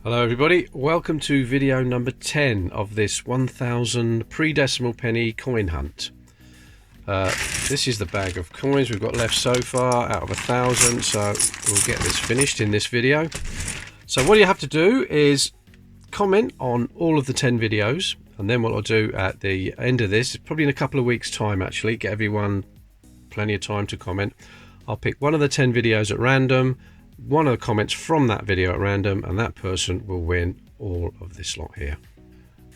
Hello everybody, welcome to video number 10 of this 1000 pre-decimal penny coin hunt. This is the bag of coins we've got left so far out of 1000, so we'll get this finished in this video. So what you have to do is comment on all of the 10 videos, and then what I'll do at the end of this, probably in a couple of weeks time actually, get everyone plenty of time to comment. I'll pick one of the 10 videos at random, one of the comments from that video at random, and that person will win all of this lot here.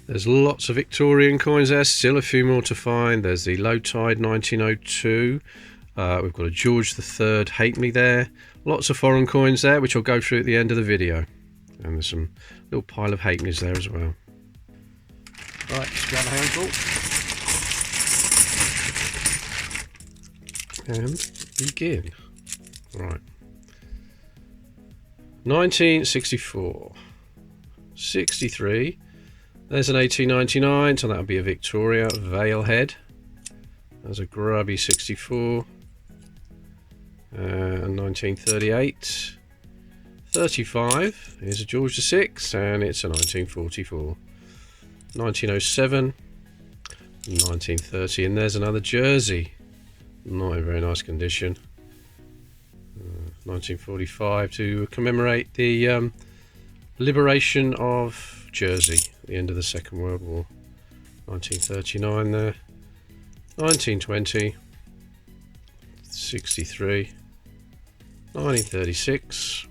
There's lots of Victorian coins there, still a few more to find. There's the Low Tide 1902. We've got a George III halfpenny there. Lots of foreign coins there, which I'll go through at the end of the video. And there's some little pile of halfpennies there as well. Right, let's grab a handful. And begin. Right. 1964, 63, there's an 1899, so that'll be a Victoria Vale head. There's a grubby 64, and 1938, 35, here's a George VI, and it's a 1944, 1907, 1930, and there's another Jersey, not in very nice condition. 1945 to commemorate the liberation of Jersey at the end of the Second World War. 1939 there. 1920, 63, 1936.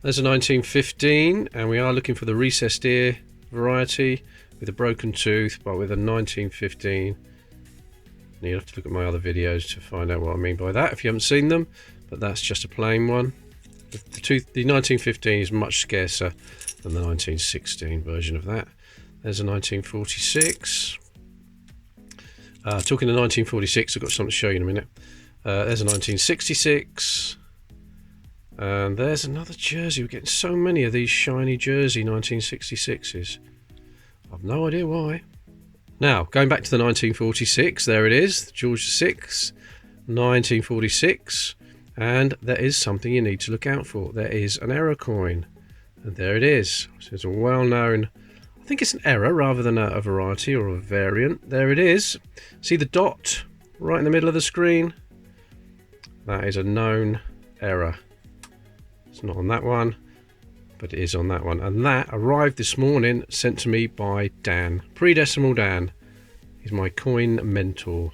There's a 1915, and we are looking for the recessed ear variety with a broken tooth, but with a 1915. And you'll have to look at my other videos to find out what I mean by that if you haven't seen them. But that's just a plain one. The 1915 is much scarcer than the 1916 version of that. There's a 1946. Talking to 1946, I've got something to show you in a minute. There's a 1966. And there's another Jersey. We're getting so many of these shiny Jersey 1966s. I've no idea why. Now, going back to the 1946, there it is, George VI, 1946. And there is something you need to look out for. There is an error coin, and there it is. So it's a well-known, I think it's an error rather than a variety or a variant. There it is. See the dot right in the middle of the screen? That is a known error. It's not on that one, but it is on that one. And that arrived this morning, sent to me by Dan, Pre-Decimal Dan. He's my coin mentor.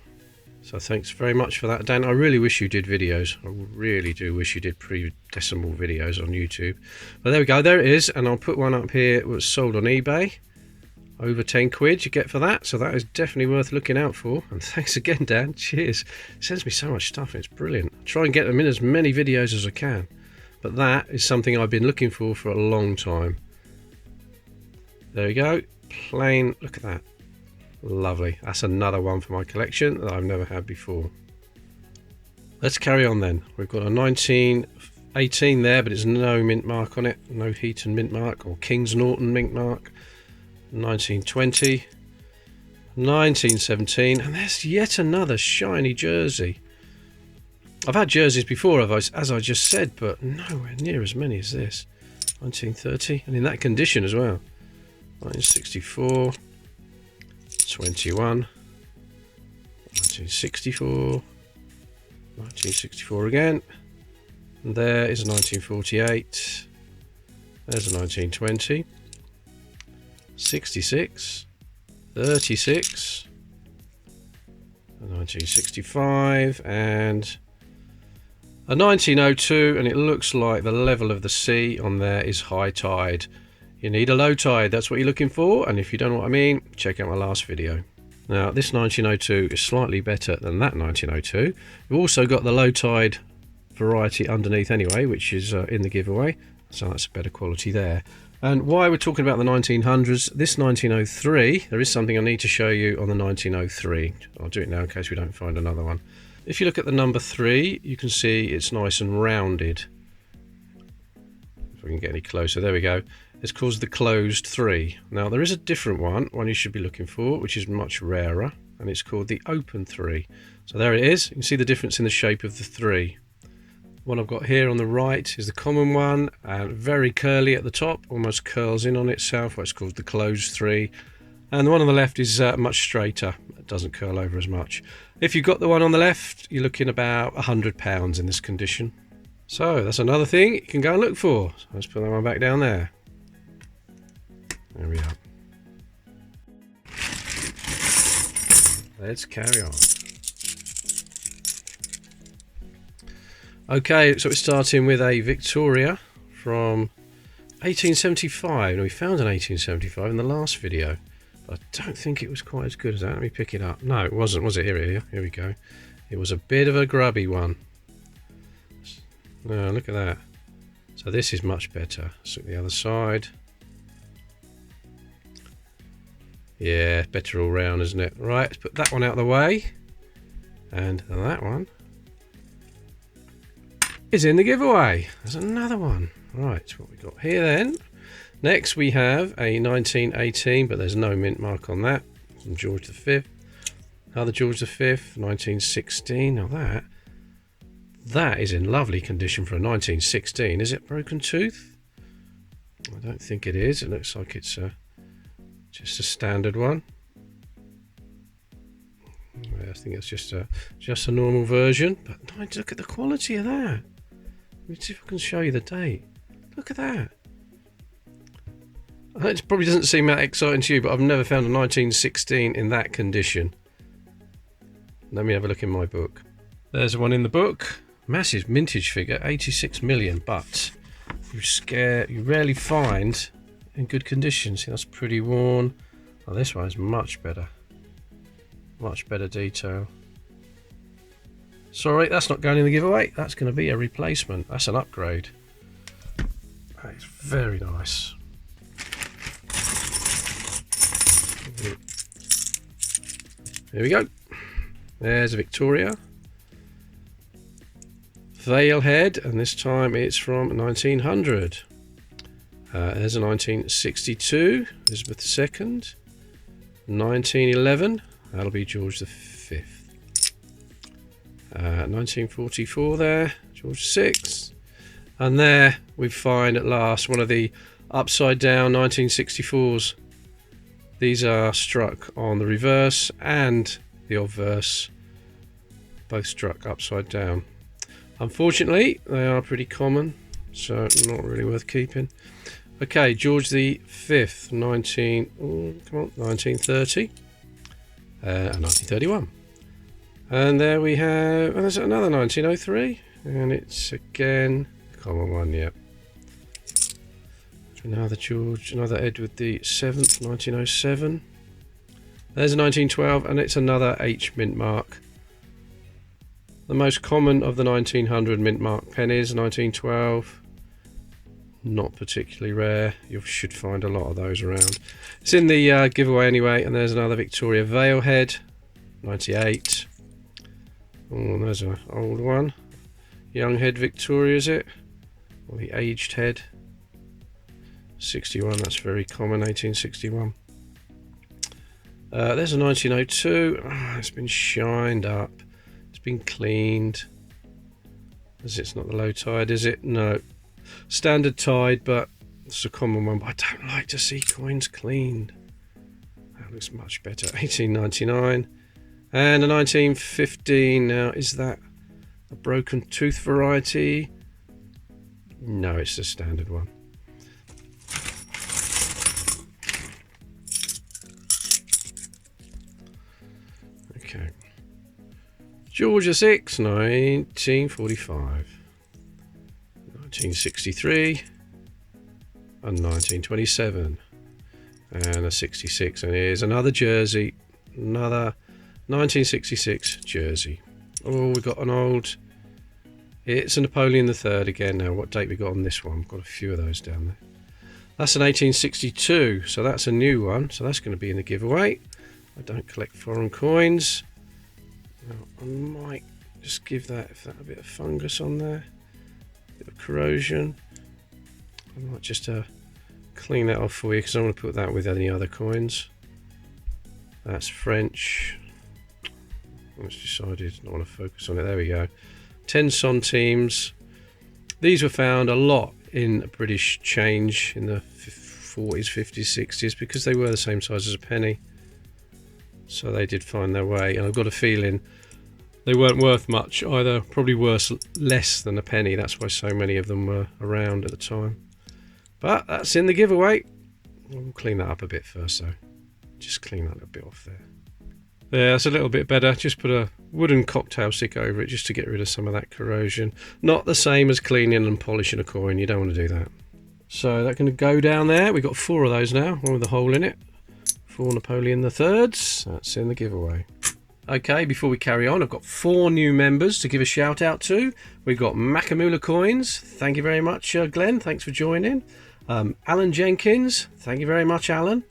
So thanks very much for that, Dan. I really wish you did videos. I really do wish you did pre-decimal videos on YouTube. But there we go, there it is. And I'll put one up here. It was sold on eBay. Over 10 quid you get for that. So that is definitely worth looking out for. And thanks again, Dan. Cheers. It sends me so much stuff. It's brilliant. I try and get them in as many videos as I can. But that is something I've been looking for a long time. There we go. Plain, look at that. Lovely. That's another one for my collection that I've never had before. Let's carry on then. We've got a 1918 there, but it's no mint mark on it. No Heaton mint mark or Kings Norton mint mark. 1920, 1917, and there's yet another shiny Jersey. I've had jerseys before, as I just said, but nowhere near as many as this. 1930, and in that condition as well. 1964. 21, 1964, 1964 again, and there is a 1948, there's a 1920, 66, 36, a 1965, and a 1902, and it looks like the level of the sea on there is high tide. You need a low tide, that's what you're looking for, and if you don't know what I mean, check out my last video. Now this 1902 is slightly better than that 1902. You've also got the low tide variety underneath anyway, which is in the giveaway, so that's a better quality there. And why we're talking about the 1900s, this 1903, there is something I need to show you on the 1903. I'll do it now in case we don't find another one. If you look at the number 3, you can see it's nice and rounded. If we can get any closer, there we go. It's called the closed 3. Now there is a different one you should be looking for, which is much rarer, and it's called the open 3. So there it is. You can see the difference in the shape of the 3. One I've got here on the right is the common one, and very curly at the top, almost curls in on itself, what's called the closed 3. And the one on the left is much straighter, it doesn't curl over as much. If you've got the one on the left, you're looking about £100 in this condition. So that's another thing you can go and look for. So let's put that one back down there. There we are. Let's carry on. Okay, so we're starting with a Victoria from 1875. Now, we found an 1875 in the last video. But I don't think it was quite as good as that. Let me pick it up. No, it wasn't, was it? Here we go. It was a bit of a grubby one. Oh, look at that. So this is much better. Let's look at the other side. Yeah, better all round, isn't it? Right, let's put that one out of the way. And that one is in the giveaway. There's another one. Right, what we got here then. Next we have a 1918, but there's no mint mark on that. From George V. Another George V, 1916. Now that is in lovely condition for a 1916. Is it broken tooth? I don't think it is. It looks like it's just a standard one. I think it's just a normal version. But look at the quality of that. Let me see if I can show you the date. Look at that. It probably doesn't seem that exciting to you, but I've never found a 1916 in that condition. Let me have a look in my book. There's one in the book. Massive mintage figure, 86 million, but you rarely find in good condition. See, that's pretty worn. Oh, this one is much better. Much better detail. Sorry, that's not going in the giveaway. That's going to be a replacement. That's an upgrade. That is very nice. Here we go. There's a Victoria. Veil head, and this time it's from 1900. There's a 1962, Elizabeth II. 1911, that'll be George V. 1944 there, George VI. And there we find at last one of the upside down 1964s. These are struck on the reverse and the obverse, both struck upside down. Unfortunately, they are pretty common, so not really worth keeping. Okay, George V, 1930 and 1931. And there we have, and there's another 1903, and it's again a common one, yeah. Another Edward the 7th, 1907. There's a 1912, and it's another H mint mark. The most common of the 1900 mint mark pennies, 1912. Not particularly rare. You should find a lot of those around. It's in the giveaway anyway. And there's another Victoria Veil head, 98. Oh, there's an old one. Young head Victoria, is it? Or the aged head. 61, that's very common, 1861. There's a 1902. Oh, it's been shined up. It's been cleaned. It's not the low tide, is it? No. Standard tide, but it's a common one. But I don't like to see coins cleaned. That looks much better. 1899. And a 1915. Now, is that a broken tooth variety? No, it's a standard one. Okay. George VI, 1945. 1963 and 1927 and a 66, and here's another jersey, another 1966 jersey. Oh, we got an old, it's a Napoleon III again. Now what date we got on this one? We've got a few of those down there. That's an 1862, so that's a new one, so that's going to be in the giveaway. I don't collect foreign coins. Now, I might just give that, if that a bit of fungus on there, bit of corrosion. I might just clean that off for you, because I want to put that with any other coins. That's French. I just decided not want to focus on it. There we go. 10 centimes. These were found a lot in British change in the 40s, 50s, 60s because they were the same size as a penny. So they did find their way, and I've got a feeling they weren't worth much either, probably worth less than a penny. That's why so many of them were around at the time. But that's in the giveaway. We'll clean that up a bit first though. Just clean that little bit off there. There, that's a little bit better. Just put a wooden cocktail stick over it just to get rid of some of that corrosion. Not the same as cleaning and polishing a coin. You don't want to do that. So that's going to go down there. We've got 4 of those now, one with a hole in it. 4 Napoleon III's. That's in the giveaway. Okay, before we carry on, I've got 4 new members to give a shout out to. We've got Makamula Coins. Thank you very much, Glenn. Thanks for joining. Alan Jenkins. Thank you very much, Alan.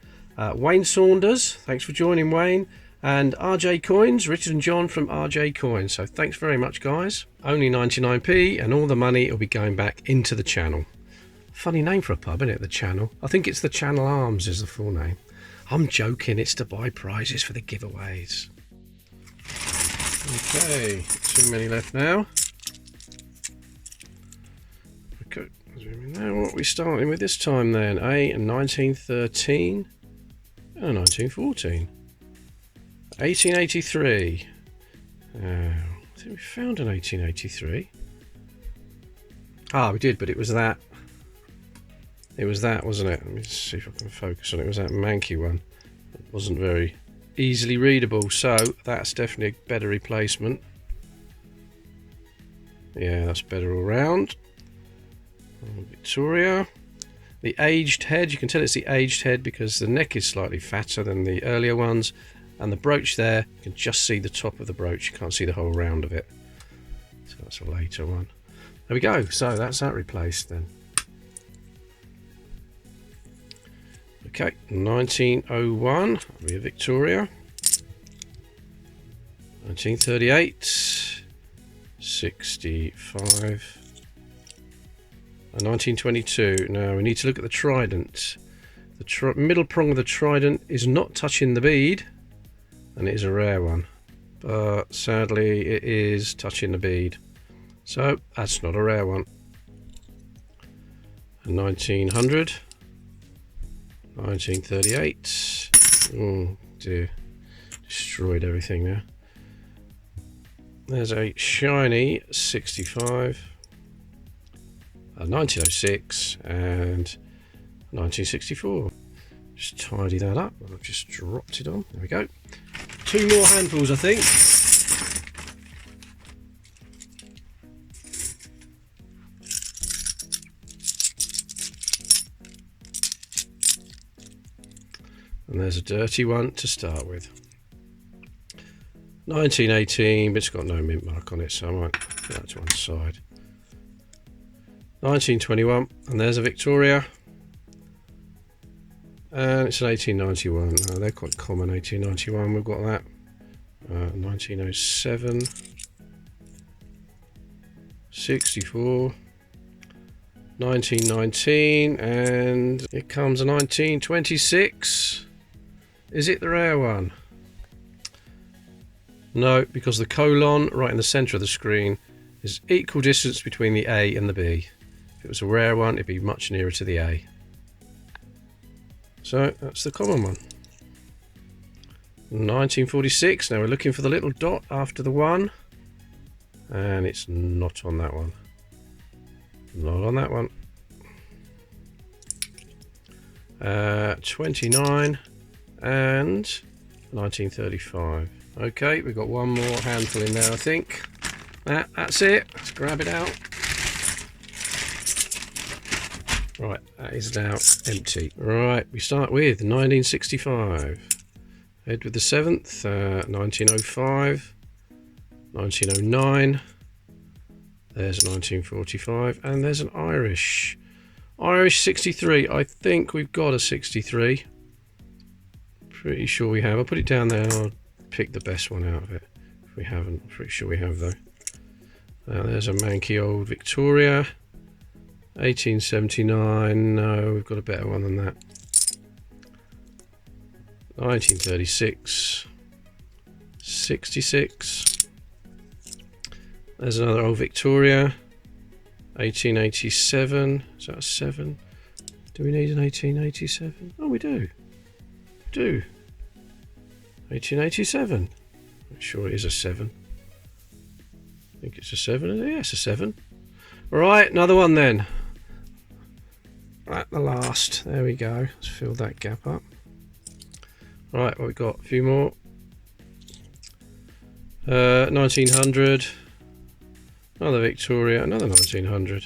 Wayne Saunders. Thanks for joining, Wayne. And RJ Coins, Richard and John from RJ Coins. So thanks very much, guys. Only 99p, and all the money will be going back into the channel. Funny name for a pub, isn't it? The Channel. I think it's the Channel Arms is the full name. I'm joking. It's to buy prizes for the giveaways. Okay, too many left now. Okay, zoom in there. What are we starting with this time then? A 1913 and a 1914. 1883. I think we found an 1883. Ah, we did, but it was that. It was that, wasn't it? Let me just see if I can focus on it. It was that manky one. It wasn't very easily readable, so that's definitely a better replacement. Yeah, that's better all round. Victoria. The aged head, you can tell it's the aged head because the neck is slightly fatter than the earlier ones. And the brooch there, you can just see the top of the brooch. You can't see the whole round of it. So that's a later one. There we go. So that's that replaced then. Okay, 1901, that'll be a Victoria. 1938, 65, and 1922. Now we need to look at the trident. The middle prong of the trident is not touching the bead, and it is a rare one. But sadly, it is touching the bead. So that's not a rare one. And 1900. 1938. Oh dear, destroyed everything there. There's a shiny 65, 1906, and 1964. Just tidy that up. I've just dropped it on. There we go. 2 more handfuls, I think. And there's a dirty one to start with. 1918, but it's got no mint mark on it, so I might put that to one side. 1921, and there's a Victoria. And it's an 1891. They're quite common, 1891. We've got that. 1907. 64. 1919. And here comes a 1926. Is it the rare one? No, because the colon right in the centre of the screen is equal distance between the A and the B. If it was a rare one, it'd be much nearer to the A. So that's the common one. 1946. Now we're looking for the little dot after the 1, and it's not on that one. Not on that one. 29 and 1935. Okay, we've got one more handful in there, I think. That's it. Let's grab it out. Right, that is now empty. Right, we start with 1965. Head with the 7th, 1905, 1909. There's a 1945, and there's an Irish. Irish 63. I think we've got a 63. Pretty sure we have. I'll put it down there and I'll pick the best one out of it. If we haven't, I'm pretty sure we have though. There's a manky old Victoria. 1879. No, we've got a better one than that. 1936. 66. There's another old Victoria. 1887. Is that a 7? Do we need an 1887? Oh, we do. We do. 1887. I'm sure it is a 7. I think it's a 7. Yeah, it's a 7. Right, another one then. At the last. There we go. Let's fill that gap up. Right, what we got? A few more. 1900. Another Victoria. Another 1900.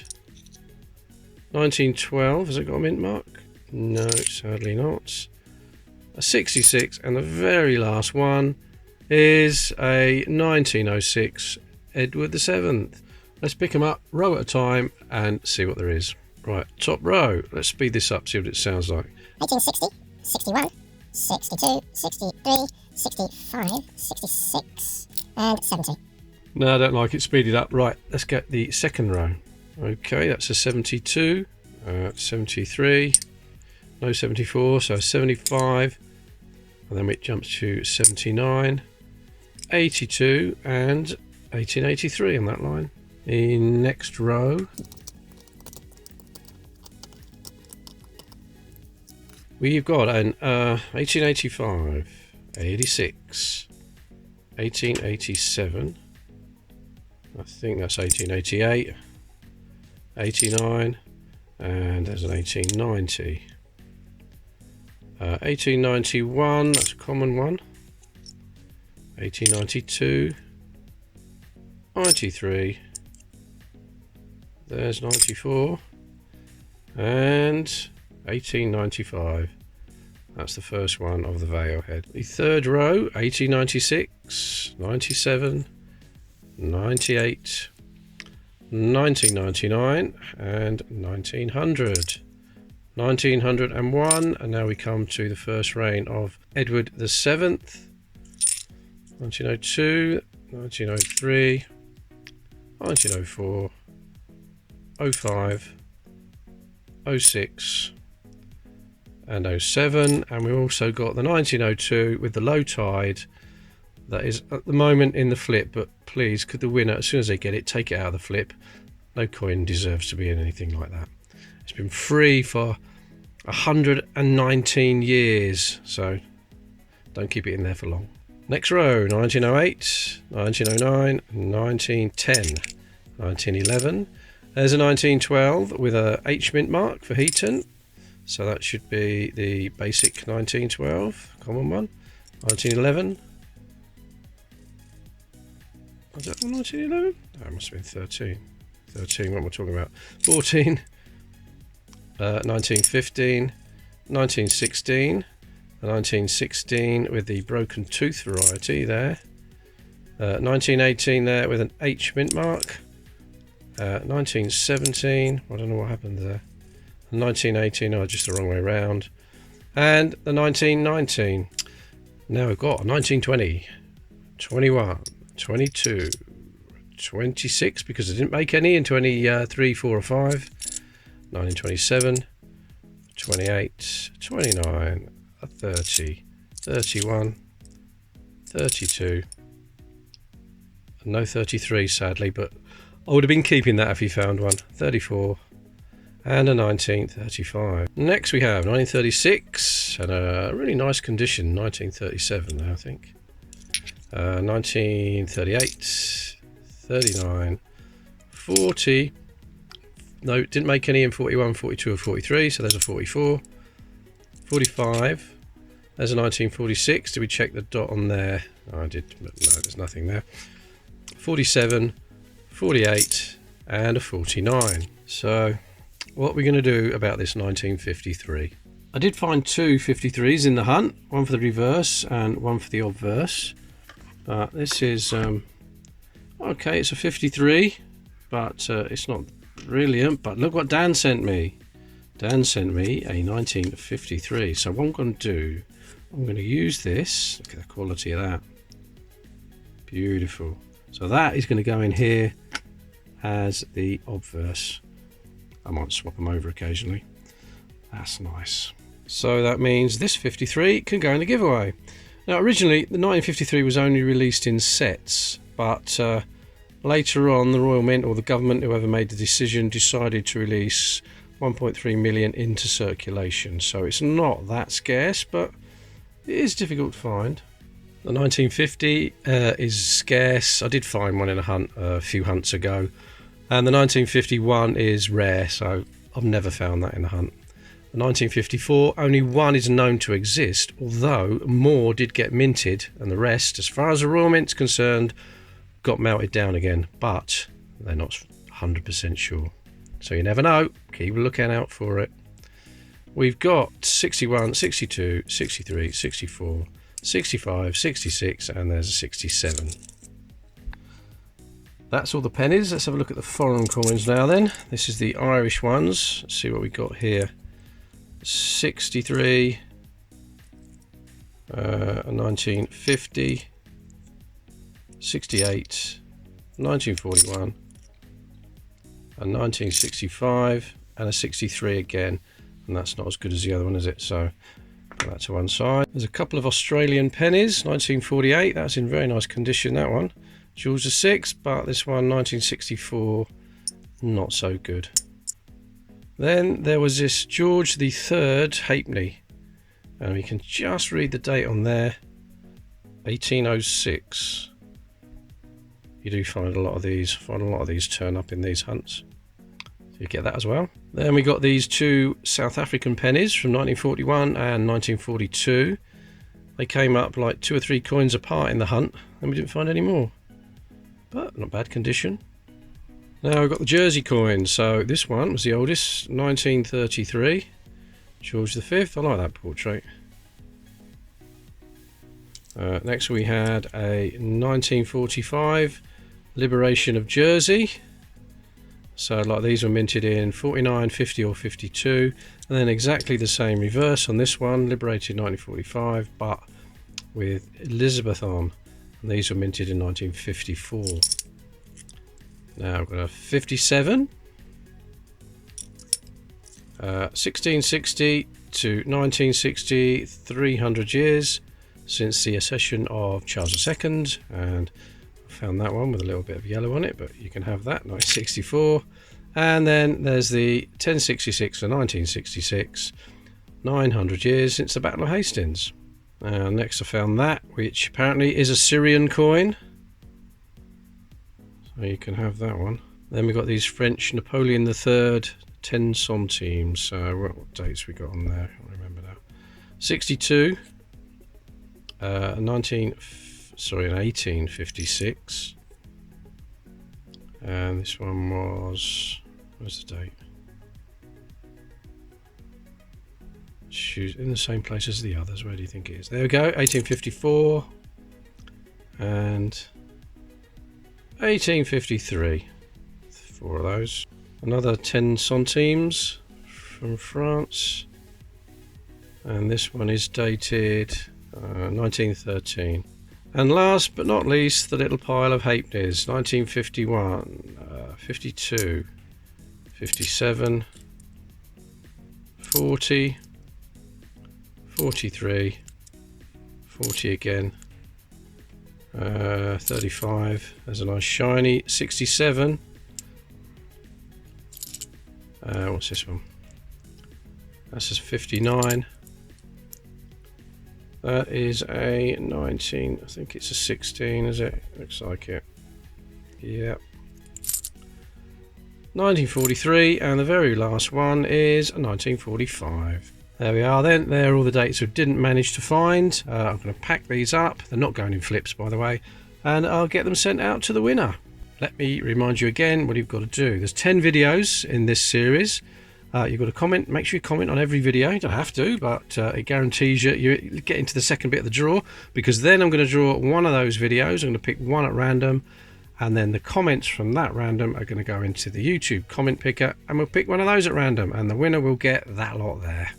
1912. Has it got a mint mark? No, sadly not. A 66. And the very last one is a 1906 Edward VII. Let's pick them up row at a time and see what there is. Right, top row. Let's speed this up, see what it sounds like. 1860, 61, 62, 63, 65, 66, and 70. No, I don't like it speeded up. Right, let's get the second row. Okay, that's a 72, 73, no 74, so 75, and then it jumps to 79, 82, and 1883 on that line. The next row, we've got an 1885, 86, 1887, I think that's 1888, 89, and there's an 1890. 1891, that's a common one. 1892, 93, there's 94, and 1895. That's the first one of the veil head. The third row, 1896, 97, 98, 1999, and 1900. 1901, and now we come to the first reign of Edward VII. 1902, 1903, 1904, 05, 06, and 07, and we've also got the 1902 with the low tide that is at the moment in the flip, but please, could the winner, as soon as they get it, take it out of the flip. No coin deserves to be in anything like that. It's been free for 119 years, so don't keep it in there for long. Next row, 1908, 1909, 1910, 1911. There's a 1912 with a H mint mark for Heaton, so that should be the basic 1912, common one. 1911. Was that 1911? Oh, it must have been 13. 13, what am I talking about? 14. 1915, 1916, 1916 with the broken tooth variety there, 1918 there with an H mint mark, 1917, I don't know what happened there, 1918, oh, just the wrong way around, and the 1919. Now we've got a 1920, 21, 22, 26 because I didn't make any in 23, 4 or 5. 1927, 28, 29, 30, 31, 32, and no 33 sadly, but I would have been keeping that if you found one. 34, and a 1935. Next we have 1936, and a really nice condition, 1937 now I think. 1938, 39, 40, no, didn't make any in 41, 42 or 43, so there's a 44. 45, there's a 1946, did we check the dot on there? Oh, I did, but no, there's nothing there. 47, 48, and a 49. So, what are we going to do about this 1953? I did find two 53s in the hunt, one for the reverse and one for the obverse. But this is, okay, it's a 53, but it's not brilliant, but look what Dan sent me. Dan sent me a 1953. So what I'm going to do, I'm going to use this. Look at the quality of that. Beautiful. So that is going to go in here as the obverse. I might swap them over occasionally. That's nice. So that means this 53 can go in the giveaway. Now originally the 1953 was only released in sets, but Later on, the Royal Mint or the government, whoever made the decision, decided to release 1.3 million into circulation. So it's not that scarce, but it is difficult to find. The 1950 is scarce. I did find one in a hunt a few hunts ago. And the 1951 is rare, so I've never found that in a hunt. The 1954, only one is known to exist, although more did get minted, and the rest, as far as the Royal Mint's concerned, got melted down again, but they're not 100% sure. So you never know. Keep a lookout out for it. We've got 61, 62, 63, 64, 65, 66, and there's a 67. That's all the pennies. Let's have a look at the foreign coins now then. This is the Irish ones. Let's see what we got here. 63, 1950, 68, 1941, a 1965, and a 63 again. And that's not as good as the other one, is it? So put that to one side. There's a couple of Australian pennies, 1948. That's in very nice condition, that one. George VI, but this one, 1964, not so good. Then there was this George III halfpenny, and we can just read the date on there, 1806. You do find a lot of these. Turn up in these hunts. So you get that as well. Then we got these two South African pennies from 1941 and 1942. They came up like 2 or 3 coins apart in the hunt, and we didn't find any more. But not bad condition. Now we've got the Jersey coins. So this one was the oldest, 1933, George V. I like that portrait. Next we had a 1945 Liberation of Jersey. So like these were minted in 49, 50 or 52, and then exactly the same reverse on this one, liberated 1945, but with Elizabeth on, and these were minted in 1954. Now I've got a 57, 1660 to 1960, 300 years since the accession of Charles II, and I found that one with a little bit of yellow on it, but you can have that, 1964. And then there's the 1066 to 1966, 900 years since the Battle of Hastings. Next I found that, which apparently is a Syrian coin. So you can have that one. Then we've got these French Napoleon III 10 centimes. So what dates we got on there? I can't remember now. 62, 1856. And this one was, where's the date? Choose in the same place as the others. Where do you think it is? There we go, 1854 and 1853. 4 of those. Another 10 centimes from France, and this one is dated 1913. And last but not least, the little pile of halfpennies, 1951, 52, 57, 40, 43, 40 again, 35, there's a nice shiny, 67, what's this one? That's a 59. That is a 19, I think it's a 16, is it? Looks like it. Yep. 1943, and the very last one is a 1945. There we are then. There are all the dates we didn't manage to find. I'm going to pack these up. They're not going in flips, by the way, and I'll get them sent out to the winner. Let me remind you again what you've got to do. There's 10 videos in this series. You've got to comment. Make sure you comment on every video. You don't have to, but it guarantees you get into the second bit of the draw, because then I'm going to draw one of those videos. I'm going to pick one at random, and then the comments from that random are going to go into the YouTube comment picker, and we'll pick one of those at random, and the winner will get that lot there.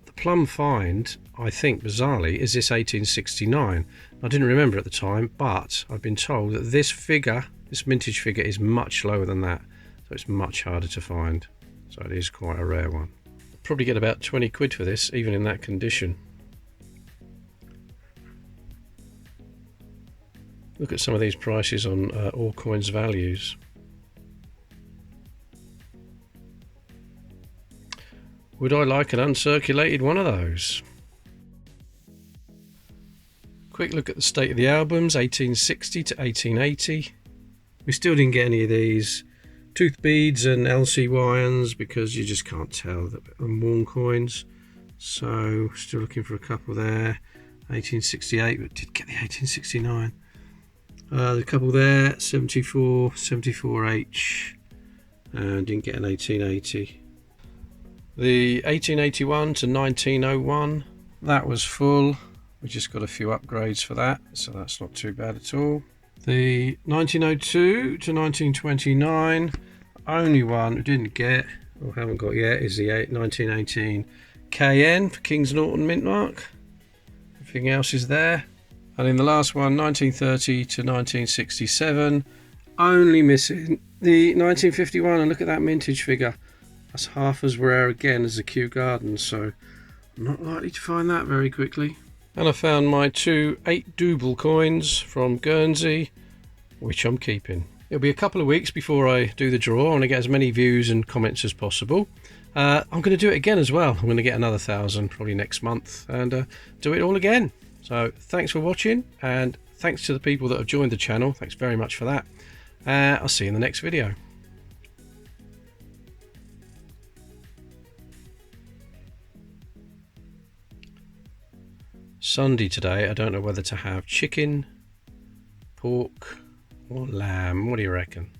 The plum find, I think, bizarrely, is this 1869. I didn't remember at the time, but I've been told that this figure, this vintage figure, is much lower than that, so it's much harder to find. So it is quite a rare one. Probably get about 20 quid for this, even in that condition. Look at some of these prices on all coins values. Would I like an uncirculated one of those? Quick look at the state of the albums, 1860 to 1880. We still didn't get any of these tooth beads and LCYs because you just can't tell the worn coins. So still looking for a couple there. 1868, but did get the 1869. The couple there, 74, 74H, and didn't get an 1880. The 1881 to 1901, that was full. We just got a few upgrades for that, so that's not too bad at all. The 1902 to 1929, only one we didn't get, or haven't got yet, is the 1918 KN for Kings Norton mint mark. Everything else is there. And in the last one, 1930 to 1967, only missing the 1951. And look at that mintage figure. That's half as rare again as the Kew Gardens, so I'm not likely to find that very quickly. And I found my two 8 Double coins from Guernsey, which I'm keeping. It'll be a couple of weeks before I do the draw. I want to get as many views and comments as possible. I'm going to do it again as well. I'm going to get another 1,000 probably next month and do it all again. So thanks for watching, and thanks to the people that have joined the channel. Thanks very much for that. I'll see you in the next video. Sunday today. I don't know whether to have chicken, pork or lamb. What do you reckon?